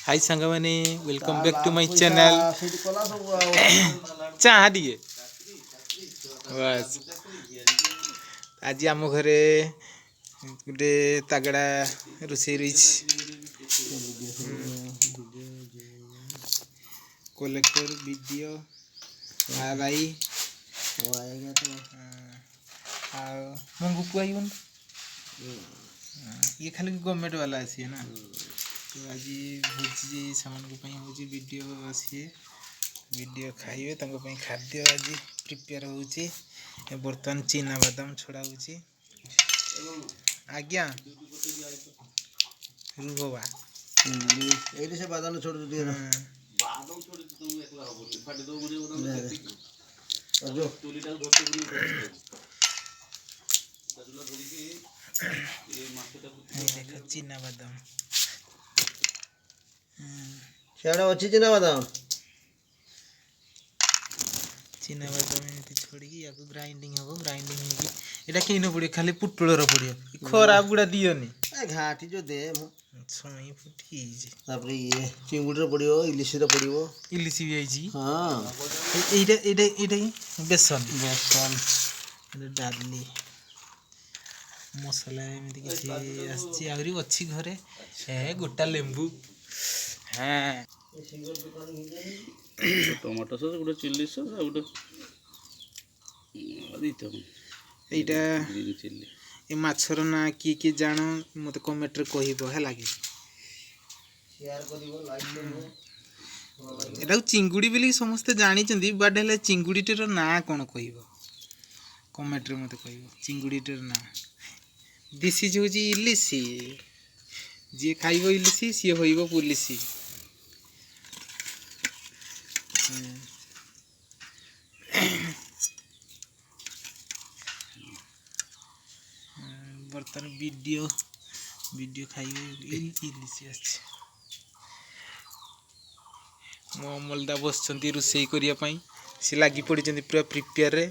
हाय सांग मैंने welcome back to my channel चाह दिए बस आज आम घरे गोटे तगड़ा रोषे रही कलेक्टर वीडियो भाई मंगू पुआई ये खाली गवर्नमेंट वाला आसी ना तो आज भोजी से वीडियो आसी वीडियो खाइबे खाद्य आज प्रिपेयर होची बर्तमान चीना बादाम छड़ा होची आज्ञा रुबा एडी से बादाम छोड़ दे बादाम छोड़ दे तुम एकला हो फाटी दो गुडी और जो टोलीटा धरते गुडी दादुला धरी के ये माछटा देखो चीना बादाम सेडा अछि चीना बादाम एमती छोड़ी या ग्राइंडिंग हो ग्राइंडिंग हो एटा केनो पड़े खाली पुटुल रो पड़ियो खराब गुडा दियोनी ए घाटी जो दे समय फुटी जे तापर ये चिंगुडी रो पड़ियो इलिसी रो पड़ियो इलिसी भी आइजी हां एटा बेसन एटा डाली मसला एमती किसी आछि आउरी अछि घरे ए गोटा लेंबू हां टमाटो सॉस गुडे चिल्ली सॉस आ गुडे आदितो एटा ग्रीन चिल्ली ए माछर ना की जानो मते कमेंट रे कहिबो हे लागे शेयर करिवो लाइक करिवो एटा चिंगुडी बेली समस्त जानि चंदी बट हेले चिंगुडी टेर ना कोन कहिबो कमेंट रे मते कहिबो चिंगुडी टेर ना दिस इज होजी इलिसी जे खाइबो इलिसी सी होइबो पुलिसी बर्तन वीडियो खाइबे इलिसी आछि मो मलदा बसचंती रुसई करिया पई से लागी पड़ी चंदी पूरा प्रिपेयर रे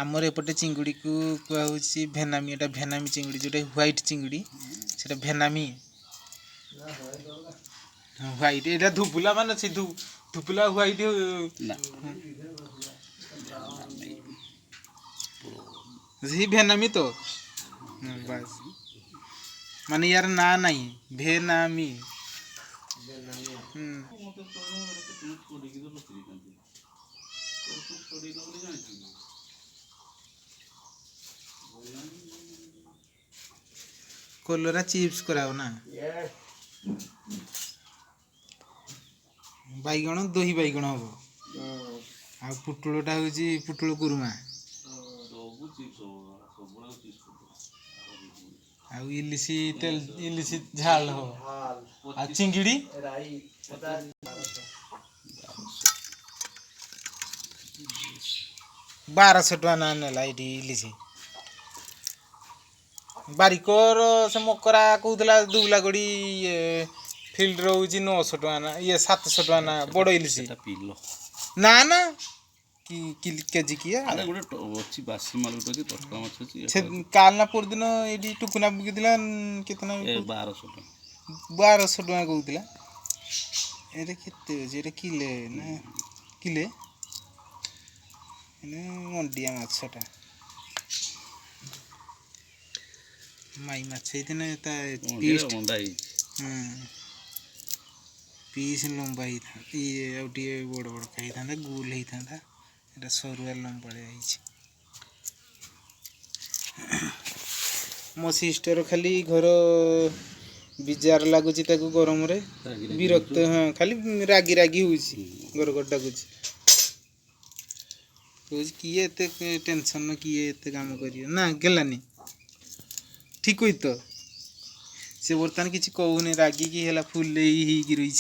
आमर एपटे चिंगुड़ी को कुआ होची भेनामी एटा भेनामी चिंगुड़ी जोटा व्हाइट चिंगुड़ी सेटा भेनामी व्हाइट एटा धुपुला माने से धुपुला व्हाइट ना जी भेनामी तो बस माने यार ना नहीं भेनामी कलरा चिप्स कराओ ना बैगण दही बैगण हम आ पुटुलटा होची पुटुल कुरुमा आ इलिसी तेल इलिसी झाल हो आ चिंगड़ी 1200 टका ना नेला इडी इलिसी बारिकोर से मकरा कहूला दुबला गड़ी फील्ड रोची 900 टका ना ये 700 टका ना बड़ इलिसी ना ना कि केजी किया अरे गोटे अछि बासी माल के तटका माछ अछि से काल ना पर दिन एडी टुकुना बुकी दिला कितना 1200 टका कहूला एरे केते जे एरे किले ना किले ने मंडिया माछटा माई माछ इतने ता पीस मंडाई पीस लंबाई था ये आउटी बड़ बड़ खाई था गोल ही था एटा सरुआ लंबाड़े आइछ मो सिस्टर खाली घर बिजार लागुची ताको गरम रे विरक्त हां खाली रागी रागी होची गरगड डाकुची होची किए एते टेंशन किए एते काम करियो ना गेलानी ठीक होई तो से बर्तन किछि कहूने रागी की हेला फुल ही गिरइछ